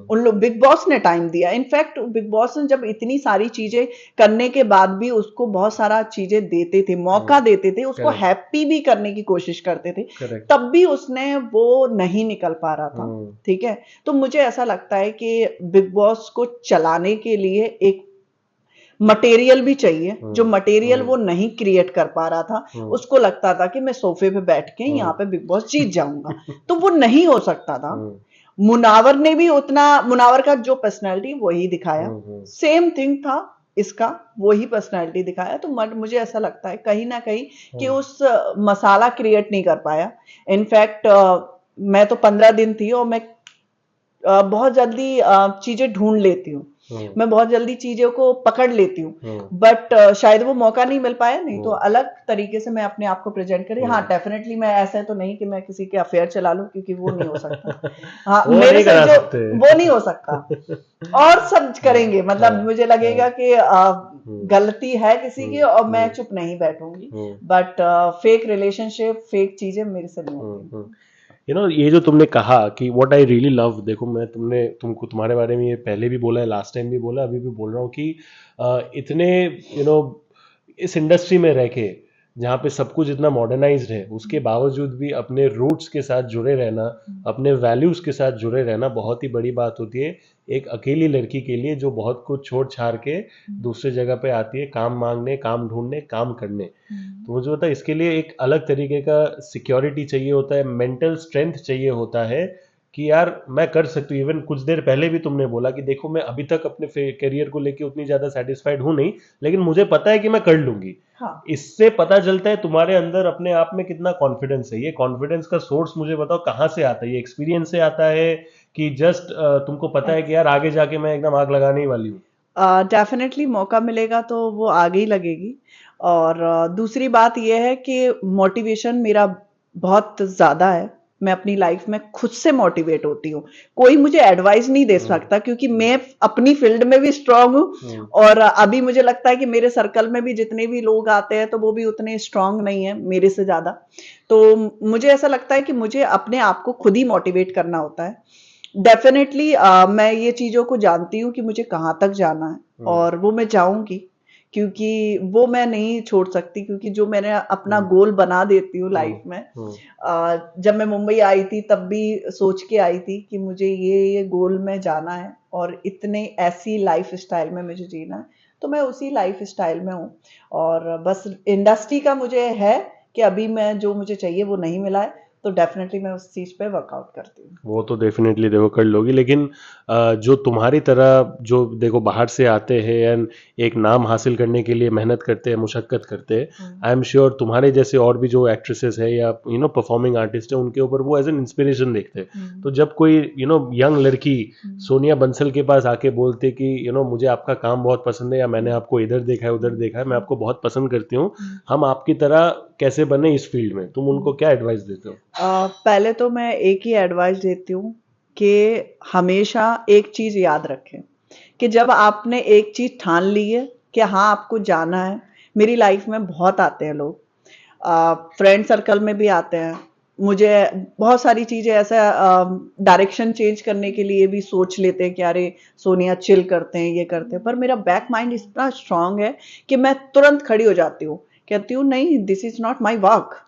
उन लोग, बिग बॉस ने टाइम दिया। इनफैक्ट बिग बॉस ने जब इतनी सारी चीजें करने के बाद भी उसको बहुत सारा चीजें देते थे, मौका देते थे, उसको Correct. हैप्पी भी करने की कोशिश करते थे, Correct. तब भी उसने वो नहीं निकल पा रहा था। ठीक है, तो मुझे ऐसा लगता है कि बिग बॉस को चलाने के लिए एक मटेरियल भी चाहिए, जो मटेरियल वो नहीं क्रिएट कर पा रहा था। उसको लगता था कि मैं सोफे पे बैठ के यहाँ पे बिग बॉस जीत जाऊंगा, तो वो नहीं हो सकता था। मुनावर ने भी उतना, मुनावर का जो पर्सनैलिटी वही दिखाया, सेम थिंग था इसका, वही पर्सनैलिटी दिखाया। तो मुझे ऐसा लगता है कहीं ना कहीं कि उस मसाला क्रिएट नहीं कर पाया। इनफैक्ट मैं तो 15 दिन थी और मैं बहुत जल्दी चीजें ढूंढ लेती हूँ, मैं बहुत जल्दी चीजों को पकड़ लेती हूँ, बट शायद वो मौका नहीं मिल पाया। नहीं तो अलग तरीके से मैं अपने आप को प्रेजेंट करी। हाँ, डेफिनेटली मैं ऐसा तो नहीं कि मैं किसी के अफेयर चला लूं, क्योंकि वो नहीं हो सकता। हाँ, वो मेरे नहीं से करा जो सकते। वो नहीं हो सकता, और सब करेंगे, मतलब मुझे लगेगा कि गलती है किसी की और मैं चुप नहीं बैठूंगी, बट फेक रिलेशनशिप, फेक चीजें मेरे से नहीं होती। ये जो तुमने कहा कि व्हाट आई रियली लव, देखो मैं तुमको तुम्हारे बारे में ये पहले भी बोला है, लास्ट टाइम भी बोला, अभी भी बोल रहा हूँ कि इतने इस इंडस्ट्री में रह के, जहाँ पे सब कुछ इतना मॉडर्नाइज्ड है, उसके बावजूद भी अपने रूट्स के साथ जुड़े रहना, अपने वैल्यूज के साथ जुड़े रहना बहुत ही बड़ी बात होती है एक अकेली लड़की के लिए, जो बहुत कुछ छोड़ छाड़ के दूसरे जगह पे आती है काम मांगने, काम ढूंढने, काम करने। तो मुझे पता है इसके लिए एक अलग तरीके का सिक्योरिटी चाहिए होता है, मेंटल स्ट्रेंथ चाहिए होता है कि यार मैं कर सकती हूँ। इवन कुछ देर पहले भी तुमने बोला कि देखो मैं अभी तक अपने करियर को लेके उतनी ज्यादा सेटिस्फाइड हूं नहीं, लेकिन मुझे पता है कि मैं कर लूंगी। हाँ। इससे पता चलता है तुम्हारे अंदर अपने आप में कितना कॉन्फिडेंस है। ये कॉन्फिडेंस का सोर्स मुझे बताओ कहाँ से आता है? ये एक्सपीरियंस से आता है कि जस्ट तुमको पता है कि यार आगे जाके मैं एकदम आग लगाने ही वाली हूँ? डेफिनेटली मौका मिलेगा तो वो आगे ही लगेगी। और दूसरी बात यह है कि मोटिवेशन मेरा बहुत ज़्यादा है, मैं अपनी लाइफ में खुद से मोटिवेट होती हूँ। कोई मुझे एडवाइस नहीं दे सकता क्योंकि मैं अपनी फील्ड में भी स्ट्रांग हूँ और अभी मुझे लगता है कि मेरे सर्कल में भी जितने भी लोग आते हैं तो वो भी उतने स्ट्रांग नहीं है मेरे से ज्यादा। तो मुझे ऐसा लगता है कि मुझे अपने आप को खुद ही मोटिवेट करना होता है। डेफिनेटली मैं ये चीजों को जानती हूँ कि मुझे कहाँ तक जाना है और वो मैं जाऊंगी, क्योंकि वो मैं नहीं छोड़ सकती, क्योंकि जो मैंने अपना गोल बना देती हूँ लाइफ में। जब मैं मुंबई आई थी तब भी सोच के आई थी कि मुझे ये गोल में जाना है और इतने ऐसी लाइफ स्टाइल में मुझे जीना है, तो मैं उसी लाइफ स्टाइल में हूँ। और बस इंडस्ट्री का मुझे है कि अभी मैं जो मुझे चाहिए वो नहीं मिला है, तो डेफिनेटली मैं उस चीज पे वर्कआउट करती हूँ। वो तो डेफिनेटली देखो कर लोगी, लेकिन जो तुम्हारी तरह जो देखो बाहर से आते हैं एंड एक नाम हासिल करने के लिए मेहनत करते हैं, मुशक्कत करते हैं, आई एम श्योर तुम्हारे जैसे और भी जो एक्ट्रेसेस है या परफॉर्मिंग आर्टिस्ट है उनके ऊपर वो एज एन इंस्पिरेशन देखते हैं। तो जब कोई यंग लड़की सोनिया बंसल के पास आके बोलते कि मुझे आपका काम बहुत पसंद है या मैंने आपको इधर देखा है उधर देखा है, मैं आपको बहुत पसंद करती हूँ, हम आपकी तरह कैसे बने इस फील्ड में, तुम उनको क्या एडवाइस देते हो? पहले तो मैं एक ही एडवाइस देती हूँ कि हमेशा एक चीज याद रखें कि जब आपने एक चीज ठान ली है कि हाँ आपको जाना है। मेरी लाइफ में बहुत आते हैं लोग, फ्रेंड सर्कल में भी आते हैं, मुझे बहुत सारी चीजें ऐसा डायरेक्शन चेंज करने के लिए भी सोच लेते हैं कि अरे सोनिया चिल करते हैं ये करते हैं, पर मेरा बैक माइंड इतना स्ट्रांग है कि मैं तुरंत खड़ी हो जाती हूँ, कहती हूँ नहीं this is not my work,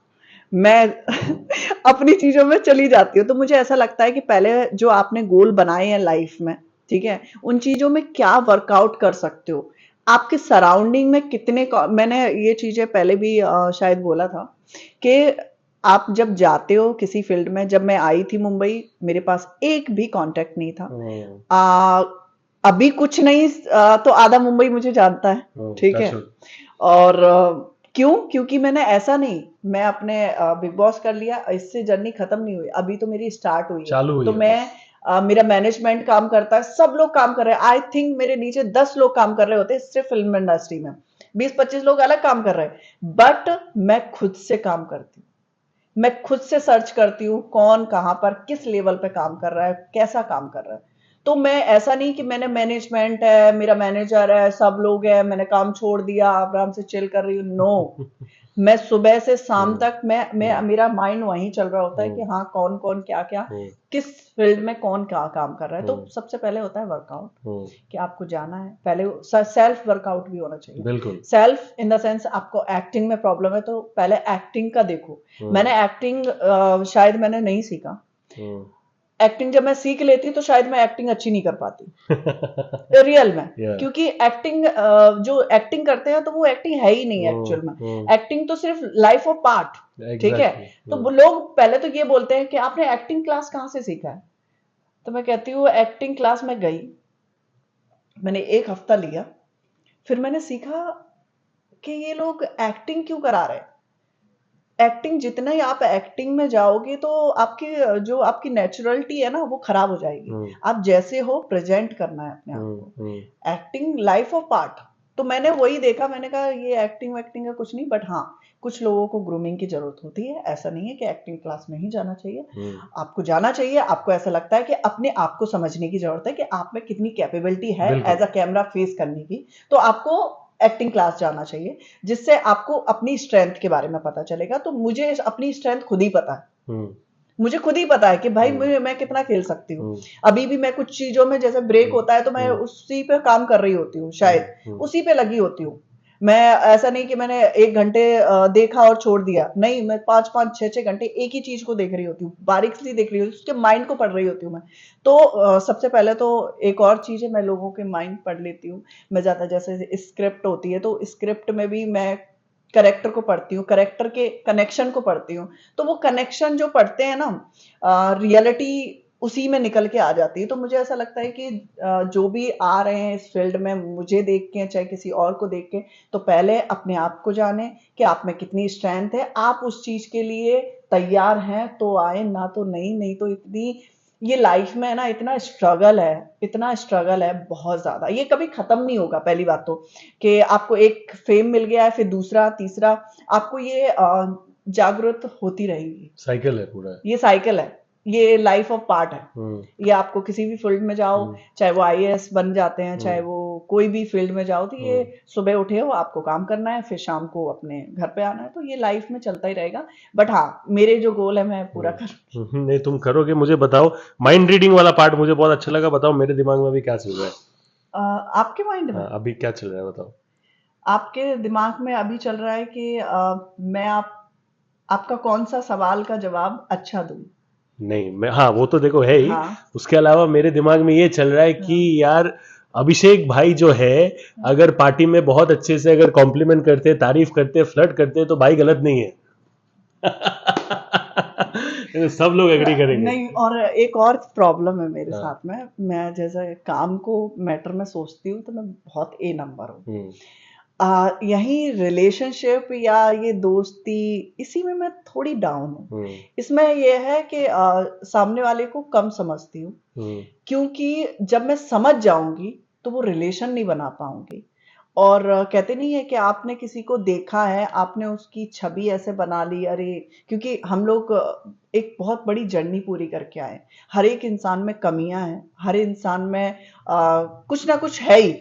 मैं अपनी चीजों में चली जाती हूँ। तो मुझे ऐसा लगता है कि पहले जो आपने गोल बनाए हैं लाइफ में, ठीक है, उन चीजों में क्या वर्कआउट कर सकते हो, आपके सराउंडिंग में कितने, मैंने ये चीजें पहले भी शायद बोला था कि आप जब जाते हो किसी फील्ड में, जब मैं आई थी मुंबई मेरे पास एक भी कांटेक्ट नहीं था। अभी कुछ नहीं, तो आधा मुंबई मुझे जानता है, ठीक है। और क्यों? क्योंकि मैंने ऐसा नहीं, मैं अपने बिग बॉस कर लिया, इससे जर्नी खत्म नहीं हुई, अभी तो मेरी स्टार्ट हुई है। तो मैं मेरा मैनेजमेंट काम करता है, सब लोग काम कर रहे हैं, आई थिंक मेरे नीचे 10 लोग काम कर रहे होते हैं सिर्फ फिल्म इंडस्ट्री में, 20-25 लोग अलग काम कर रहे हैं, बट मैं खुद से काम करती हूँ, मैं खुद से सर्च करती हूँ कौन कहाँ पर किस लेवल पे काम कर रहा है, कैसा काम कर रहा है। तो मैं ऐसा नहीं कि मैंने मैनेजमेंट है, मेरा मैनेजर है, सब लोग हैं, मैंने काम छोड़ दिया आराम से चिल कर रही हूँ, नो। मैं सुबह से शाम तक मैं मेरा माइंड वहीं चल रहा होता है कि हाँ कौन कौन क्या क्या किस फील्ड में कौन क्या काम कर रहा है। तो सबसे पहले होता है वर्कआउट, कि आपको जाना है, पहले सेल्फ वर्कआउट भी होना चाहिए। बिल्कुल सेल्फ इन द सेंस, आपको एक्टिंग में प्रॉब्लम है तो पहले एक्टिंग का देखो। मैंने एक्टिंग शायद मैंने नहीं सीखा, एक्टिंग जब मैं सीख लेती तो शायद मैं एक्टिंग अच्छी नहीं कर पाती रियल में, क्योंकि एक्टिंग जो एक्टिंग करते हैं तो वो एक्टिंग है ही नहीं एक्चुअल में, एक्टिंग तो सिर्फ लाइफ ऑफ पार्ट, ठीक है। तो वो लोग पहले तो ये बोलते हैं कि आपने एक्टिंग क्लास कहाँ से सीखा है, तो मैं कहती हूँ एक्टिंग क्लास में गई, मैंने 1 हफ्ता लिया, फिर मैंने सीखा कि ये लोग एक्टिंग क्यों करा रहे हैं। एक्टिंग जितना ही आप एक्टिंग में जाओगे तो आपकी जो आपकी नेचुरलिटी है ना वो खराब हो जाएगी। आप जैसे हो प्रेजेंट करना है अपने आप को, एक्टिंग लाइफ ऑफ पार्ट। तो मैंने वही देखा, मैंने कहा ये एक्टिंग वैक्टिंग का कुछ नहीं, बट हाँ कुछ लोगों को ग्रूमिंग की जरूरत होती है। ऐसा नहीं है कि एक्टिंग क्लास में ही जाना चाहिए, आपको जाना चाहिए। आपको ऐसा लगता है कि अपने आप को समझने की जरूरत है कि आप में कितनी कैपेबिलिटी है एज अ कैमरा फेस करने की, तो आपको एक्टिंग क्लास जाना चाहिए, जिससे आपको अपनी स्ट्रेंथ के बारे में पता चलेगा। तो मुझे अपनी स्ट्रेंथ खुद ही पता है, मुझे खुद ही पता है कि भाई मैं कितना खेल सकती हूँ। अभी भी मैं कुछ चीजों में जैसे ब्रेक होता है तो मैं उसी पे काम कर रही होती हूँ, शायद उसी पे लगी होती हूँ। मैं ऐसा नहीं कि मैंने 1 घंटे देखा और छोड़ दिया, नहीं, मैं 5-5 6-6 घंटे एक ही चीज को देख रही होती हूँ, बारीकी देख रही होती हूँ, उसके माइंड को पढ़ रही होती हूँ मैं। तो सबसे पहले तो एक और चीज है, मैं लोगों के माइंड पढ़ लेती हूँ। मैं ज्यादा जैसे स्क्रिप्ट होती है तो स्क्रिप्ट में भी मैं करेक्टर को पढ़ती हूँ, करेक्टर के कनेक्शन को पढ़ती हूँ। तो वो कनेक्शन जो पढ़ते हैं ना, रियलिटी उसी में निकल के आ जाती है। तो मुझे ऐसा लगता है कि जो भी आ रहे हैं इस फील्ड में मुझे देख के चाहे किसी और को देख के, तो पहले अपने आप को जाने कि आप में कितनी स्ट्रेंथ है, आप उस चीज के लिए तैयार हैं तो आए, ना तो नहीं तो इतनी ये लाइफ में है ना, इतना स्ट्रगल है बहुत ज्यादा, ये कभी खत्म नहीं होगा। पहली बात तो कि आपको एक फेम मिल गया है, फिर दूसरा तीसरा, आपको ये जागरूक होती रहेगी। साइकिल है पूरा। ये साइकिल है, ये लाइफ ऑफ पार्ट है। ये आपको किसी भी फील्ड में जाओ, चाहे वो आईएएस बन जाते हैं, चाहे वो कोई भी फील्ड में जाओ, तो ये सुबह उठे हो, आपको काम करना है, फिर शाम को अपने घर पे आना है, तो ये लाइफ में चलता ही रहेगा। बट हाँ, मेरे जो गोल है मैं पूरा करूँ। नहीं, तुम करोगे। मुझे बताओ, माइंड रीडिंग वाला पार्ट मुझे बहुत अच्छा लगा। बताओ मेरे दिमाग में अभी क्या चल रहा है। आपके माइंड में अभी क्या चल रहा है बताओ। आपके दिमाग में अभी चल रहा है कि मैं आपका कौन सा सवाल का जवाब अच्छा दूं। नहीं, मैं, हाँ, वो तो देखो है ही। हाँ। उसके अलावा मेरे दिमाग में ये चल रहा है कि यार अभिषेक भाई जो है, अगर पार्टी में बहुत अच्छे से अगर कॉम्प्लीमेंट करते, तारीफ करते, फ्लर्ट करते, तो भाई गलत नहीं है। सब लोग एग्री करेंगे। नहीं, और एक और प्रॉब्लम है मेरे साथ में, मैं जैसे काम को मैटर में सोचती हूँ तो मैं बहुत ए नंबर हूँ। यही रिलेशनशिप या ये दोस्ती, इसी में मैं थोड़ी डाउन हूँ। इसमें ये है कि सामने वाले को कम समझती हूँ, क्योंकि जब मैं समझ जाऊंगी तो वो रिलेशन नहीं बना पाऊंगी। और कहते नहीं है कि आपने किसी को देखा है, आपने उसकी छवि ऐसे बना ली, अरे, क्योंकि हम लोग एक बहुत बड़ी जर्नी पूरी करके आए। हर एक इंसान में कमियां हैं, हर इंसान में कुछ ना कुछ है ही।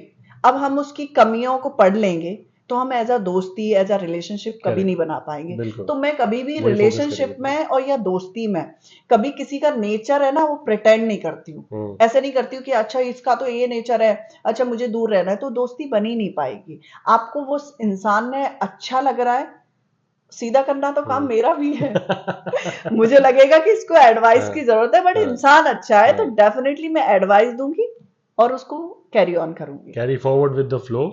अब हम उसकी कमियों को पढ़ लेंगे तो हम एज अ दोस्ती, एज अ रिलेशनशिप कभी नहीं बना पाएंगे। तो मैं कभी भी रिलेशनशिप में और या दोस्ती में कभी किसी का नेचर है ना, वो प्रिटेंड नहीं करती हूँ। ऐसे नहीं करती हूँ कि अच्छा इसका तो ये नेचर है, अच्छा मुझे दूर रहना है, तो दोस्ती बनी नहीं पाएगी। आपको वो इंसान ने अच्छा लग रहा है, सीधा करना तो काम मेरा भी है। मुझे लगेगा कि इसको एडवाइस की जरूरत है, बट इंसान अच्छा है तो डेफिनेटली मैं एडवाइस दूंगी और उसको कैरी ऑन करूंगी, carry forward with the flow.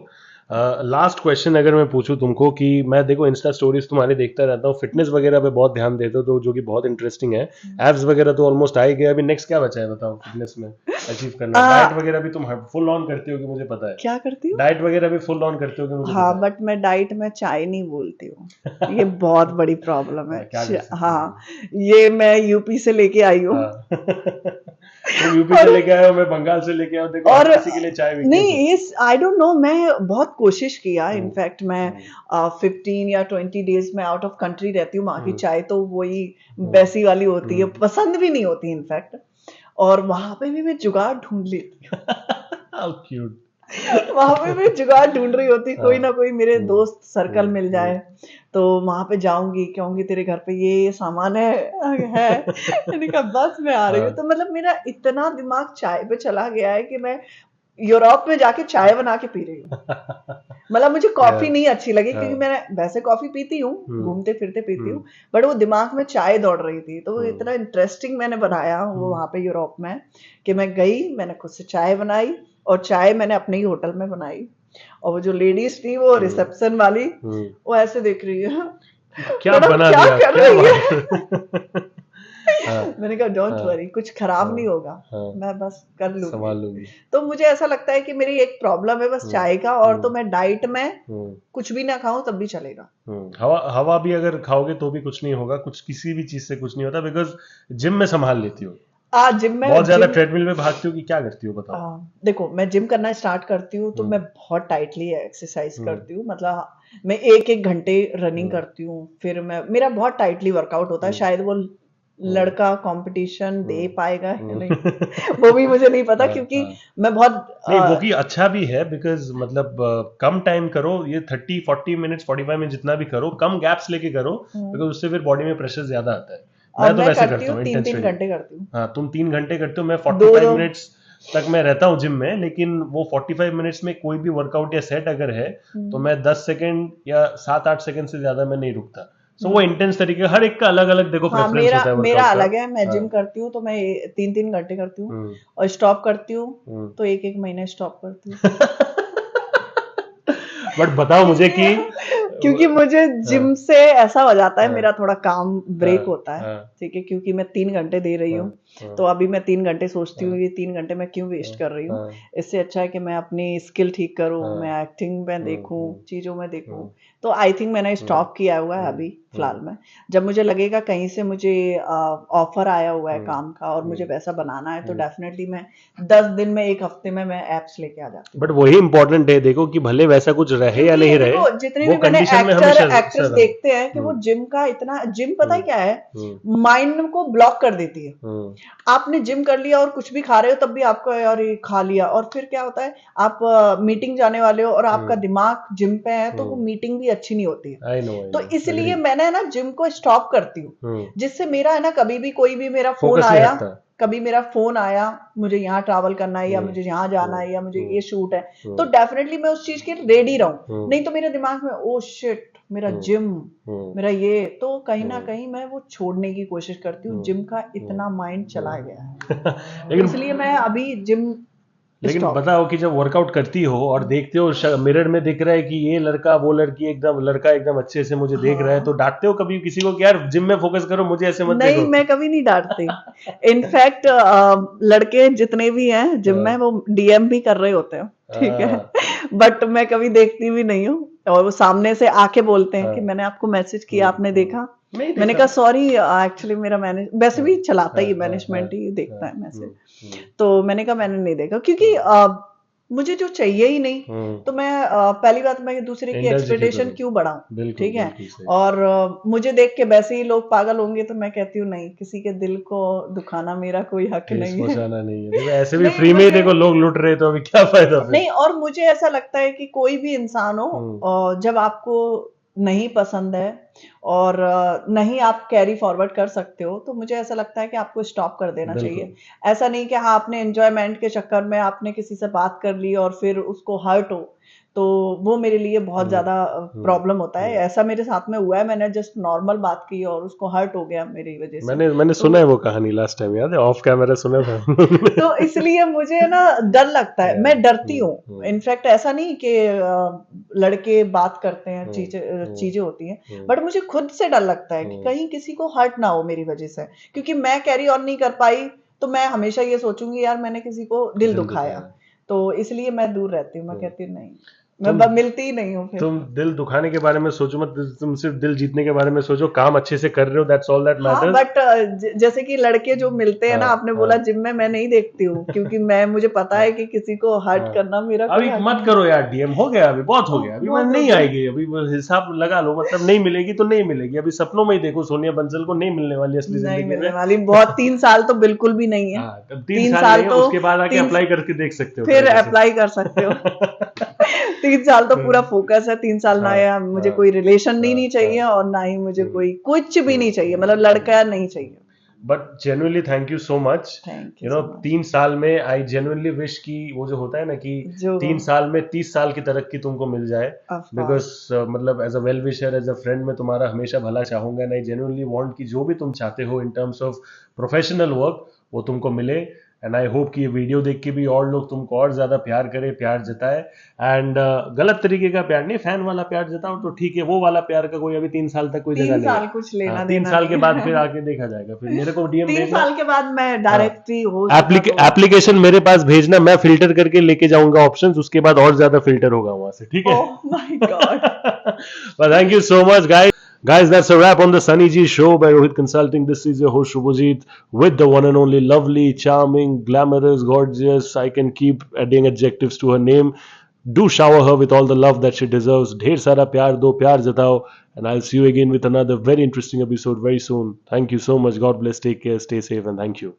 Last question अगर मैं पूछूं तुमको, कि मैं देखो इंस्टा स्टोरीज तुम्हारे देखता रहता हूँ, फिटनेस वगैरह पे बहुत ध्यान देते हो, तो जो कि बहुत इंटरेस्टिंग है। एब्स वगैरह तो ऑलमोस्ट आ ही गया, अभी नेक्स्ट क्या बचा है बताओ फिटनेस में अचीव करना। डाइट वगैरह भी तुम फुल ऑन करती हो कि मुझे पता है। क्या करती हो? डाइट वगैरह भी फुल ऑन करती हो कि मुझे हाँ, पता है। बट मैं डाइट में चाय नहीं बोलती हूँ। ये बहुत बड़ी प्रॉब्लम है। हाँ, ये मैं यूपी से लेके आई हूँ। तुम यूपी से लेके आए हो, मैं बंगाल से लेके आया हूँ। देखो, और किसी के लिए चाय नहीं, इस आई डोंट नो, मैं बहुत कोशिश किया। इनफैक्ट मैं 15 या 20 डेज में आउट ऑफ कंट्री रहती हूँ। वहाँ की चाय तो वही वैसी वाली होती है, पसंद भी नहीं होती इनफैक्ट। और वहां पे भी मैं जुगाड़ ढूंढ लेती हूँ। वहां पे मैं जुगाड़ ढूंढ रही होती, कोई ना कोई मेरे दोस्त सर्कल मिल जाए तो वहां पे जाऊंगी, कहूंगी तेरे घर पे ये सामान है। मैंने कहा बस मैं आ रही हूँ। तो मतलब मेरा इतना दिमाग चाय पे चला गया है कि मैं यूरोप में जाके चाय बना के पी रही हूँ। मतलब मुझे कॉफी नहीं अच्छी लगी, क्योंकि मैं वैसे कॉफी पीती हूँ, घूमते फिरते पीती हूँ, बट वो दिमाग में चाय दौड़ रही थी। तो वो इतना इंटरेस्टिंग मैंने बनाया वो वहां पे यूरोप में, कि मैं गई, मैंने खुद से चाय बनाई, और चाय मैंने अपने ही होटल में बनाई। और वो जो लेडीज थी, वो रिसेप्शन वाली, वो ऐसे देख रही है, क्या बना क्या दिया, कर क्या रही है। मैंने कहा डोंट वरी, कुछ खराब नहीं होगा, मैं बस कर लूंगी, संभाल लूंगी। तो मुझे ऐसा लगता है कि मेरी एक प्रॉब्लम है बस चाय का, और तो मैं डाइट में कुछ भी ना खाऊं तब भी चलेगा। हवा भी अगर खाओगे तो भी कुछ नहीं होगा, कुछ किसी भी चीज से कुछ नहीं होता, बिकॉज जिम में संभाल लेती हो। जिम में बहुत ज्यादा ट्रेडमिल में भागती हो कि क्या करती हो बताओ? देखो, मैं जिम करना स्टार्ट करती हूँ तो मैं बहुत टाइटली एक्सरसाइज करती हूँ। मतलब मैं 1-1 घंटे रनिंग करती हूँ, फिर मेरा बहुत टाइटली वर्कआउट होता है। शायद वो लड़का कंपटीशन दे पाएगा या नहीं, वो भी मुझे नहीं पता, क्योंकि मैं बहुत नहीं, वो भी अच्छा भी है, बिकॉज मतलब कम टाइम करो, ये 30-40 मिनट्स 45 मिनट जितना भी करो, कम गैप्स लेके करो, बिकॉज उससे फिर बॉडी में प्रेशर ज्यादा आता है। मैं तो वैसे करता हूँ, 3-3 घंटे करती हूँ। हाँ, तुम 3 घंटे करते हो, मैं 45 मिनट्स तक मैं रहता हूँ जिम में, लेकिन वो 45 मिनट्स में कोई भी वर्कआउट या सेट अगर है तो मैं 10 सेकंड या 7-8 सेकंड से ज्यादा मैं नहीं रुकता। सो वो इंटेंस तरीके, हर एक का अलग अलग देखो प्रेफरेंस होता है। मेरा अलग है, मैं जिम करती हूँ तो मैं 3-3 घंटे करती हूँ, और स्टॉप करती हूँ तो 1-1 महीने स्टॉप करती हूँ। बट बताओ मुझे कि क्योंकि मुझे जिम से ऐसा हो जाता है, मेरा थोड़ा काम ब्रेक होता है, ठीक है, क्योंकि मैं 3 घंटे दे रही हूँ तो अभी मैं 3 घंटे सोचती हूँ ये 3 घंटे मैं क्यों वेस्ट कर रही हूँ। इससे अच्छा है कि मैं अपनी स्किल ठीक करूँ, मैं एक्टिंग में देखूँ, चीज़ों में देखूँ। तो आई थिंक मैंने स्टॉप किया हुआ है अभी फिलहाल में। जब मुझे लगेगा कहीं से मुझे ऑफर आया हुआ है काम का और मुझे वैसा बनाना है तो डेफिनेटली मैं 10 दिन में, 1 हफ्ते में मैं एप्स लेके आ जाती हूँ। बट वही इंपॉर्टेंट है, देखो कि भले वैसा कुछ रहे या नहीं रहे, देखो जितने वो भी मैंने कंडीशन में हमेशा एक्टर्स देखते हैं कि वो जिम का इतना, जिम पता है क्या है, माइंड को ब्लॉक कर देती है। आपने जिम कर लिया और कुछ भी खा रहे हो तब भी आपको यार ये खा लिया, और फिर क्या होता है आप मीटिंग जाने वाले हो और आपका दिमाग जिम पे है तो वो मीटिंग भी अच्छी नहीं होती है। I know, तो इसलिए मैंने ना जिम को स्टॉप करती हूँ, जिससे मेरा है ना कभी भी कोई भी मेरा फोन फोकस नहीं आया, हटता। कभी मेरा फोन आया मुझे यहाँ ट्रैवल करना है या मुझे यहाँ जाना है या मुझे ये शूट है, तो डेफिनेटली मैं उस चीज के रेडी रहूं। नहीं तो मेरे दिमाग में ओ शिट मेरा जिम, मेरा ये, तो कहीं ना कहीं मैं वो छोड़ने की कोशिश करती हूँ। जिम का इतना माइंड चला गया है लेकिन इसलिए मैं अभी जिम लेकिन बताओ कि जब वर्कआउट करती हो और देखते हो मिरर में दिख रहा है कि ये लड़का वो लड़की एकदम, लड़का एकदम अच्छे से मुझे देख रहा है, तो डांटते हो कभी किसी को कि यार जिम में फोकस करो, मुझे ऐसे मत देखो? नहीं, मैं कभी नहीं डांटती। इनफैक्ट लड़के जितने भी हैं जिम में वो डीएम भी कर रहे होते हैं, ठीक है, बट मैं कभी देखती भी नहीं हूँ और वो सामने से आके बोलते हैं कि मैंने आपको मैसेज किया, आपने देखा? मैंने कहा सॉरी एक्चुअली मेरा मैनेज वैसे भी चलाता ही मैनेजमेंट ही देखता है मैसेज, तो मैंने कहा मैंने नहीं देखा क्योंकि मुझे जो चाहिए ही नहीं, तो मैं पहली बात मैं दूसरे की एक्सपेक्टेशन क्यों बढ़ाऊं, ठीक है। और मुझे देख के वैसे ही लोग पागल होंगे तो मैं कहती हूँ नहीं, किसी के दिल को दुखाना मेरा कोई हक नहीं है। नहीं है, देखो ऐसे भी फ्री में ही देखो लोग लूट रहे, तो अभी क्या फायदा फिर? नहीं, और मुझे ऐसा लगता है कि कोई भी इंसान हो जब आपको नहीं पसंद है और नहीं आप कैरी फॉरवर्ड कर सकते हो, तो मुझे ऐसा लगता है कि आपको स्टॉप कर देना चाहिए। ऐसा नहीं कि हाँ आपने एंजॉयमेंट के चक्कर में आपने किसी से बात कर ली और फिर उसको हर्ट हो, तो वो मेरे लिए बहुत ज्यादा प्रॉब्लम होता है। ऐसा मेरे साथ में हुआ है, मैंने जस्ट नॉर्मल बात की और उसको हर्ट हो गया मेरी वजह से। मैंने सुना है वो कहानी लास्ट टाइम, याद है, ऑफ कैमरा सुना था। तो इसलिए मुझे ना डर लगता है, मैं डरती हूँ। इनफैक्ट ऐसा नहीं कि लड़के बात करते हैं, चीजें होती हैं, बट मुझे खुद से डर लगता है कि कहीं किसी को हर्ट ना हो मेरी वजह से, क्योंकि मैं कैरी ऑन नहीं कर पाई तो मैं हमेशा ये सोचूंगी यार मैंने किसी को दिल दुखाया, तो इसलिए मैं दूर रहती हूँ। मैं कहती हूँ नहीं, मैं मिलती ही नहीं हूँ। तुम दिल दुखाने के बारे में सोचो मत, तुम सिर्फ दिल जीतने के बारे में सोचो, काम अच्छे से कर रहे हो, that's all that matters. But जैसे कि लड़के जो मिलते हैं ना, आपने बोला जिम में, मैं नहीं देखती हूँ क्योंकि मुझे पता है कि किसी को हर्ट करना मेरा अभी मत करो यार, डीएम हो गया, अभी बहुत हो गया, अभी नहीं आएगी, अभी हिसाब लगा लो, मतलब नहीं मिलेगी तो नहीं मिलेगी। अभी सपनों में ही देखो सोनिया बंसल को नहीं मिलने वाली असली जिंदगी में, मिलने वाली बहुत 3 साल तो बिल्कुल भी नहीं है। 3 साल तो उसके बाद आके अप्लाई करके देख सकते हो, फिर अप्लाई कर सकते हो। 3 साल तो पूरा फोकस है, 3 साल ना या मुझे कोई रिलेशन नहीं चाहिए और ना ही मुझे कोई कुछ भी नहीं चाहिए, मतलब लड़का नहीं चाहिए। But genuinely thank you so much, you know 3 साल में आई जेन्युइनली विश कि वो जो होता है ना कि 3 साल में 30 साल की तरक्की तुमको मिल जाए, बिकॉज मतलब as a well wisher, as a friend मैं तुम्हारा हमेशा भला चाहूंगा, एंड आई जेन्युइनली वांट कि जो भी तुम चाहते हो इन टर्म्स ऑफ प्रोफेशनल वर्क वो तुमको मिले। एंड आई होप कि ये वीडियो देख के भी और लोग तुमको और ज्यादा प्यार करे, प्यार जताए, एंड गलत तरीके का प्यार नहीं, फैन वाला प्यार जताओ तो ठीक है, वो वाला प्यार का कोई अभी 3 साल तक कोई जगह नहीं है, कुछ लेना 3 साल के बाद फिर आके देखा जाएगा। फिर मेरे को डीएम 3 साल के बाद मैं डायरेक्टली हो एप्लीकेशन मेरे पास भेजना, मैं फिल्टर करके लेके जाऊंगा ऑप्शंस, उसके बाद और ज्यादा फिल्टर होगा वहां से, ठीक है। Oh my God, thank you so much guys, that's a wrap on the Sunny G show by Rohit Consulting. This is your host Shubhajit with the one and only lovely, charming, glamorous, gorgeous, I can keep adding adjectives to her name. Do shower her with all the love that she deserves. ढेर सारा प्यार दो, प्यार जताओ, and I'll see you again with another very interesting episode very soon. Thank you so much. God bless. Take care. Stay safe and thank you.